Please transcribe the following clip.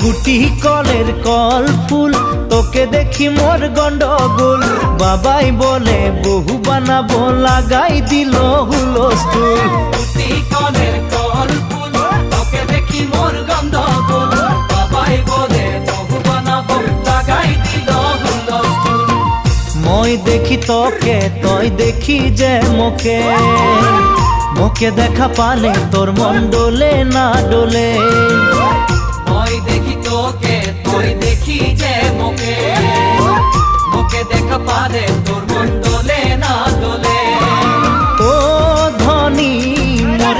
গুটি কলের কল ফুল, তোকে দেখি মোর গন্ডগোল। বাবাই বলে বহু বানাবো, লাগাই দিল হুলস্থুল। গুটি কলের কল ফুল, তোকে দেখি মোর গন্ডগোল। বাবাই বলে বহু বানাবো, লাগাই দিল হুলস্থুল। মই দেখি তোকে, তই দেখি যে মোকে, মোকে দেখা পালে তোর মন ডোলে না ডোলে। মই দেখি তোকে, তুই দেখি যে মোকে, মোকে দেখা পালে তোর মন দোলে না দোলে। ও ধনী মোর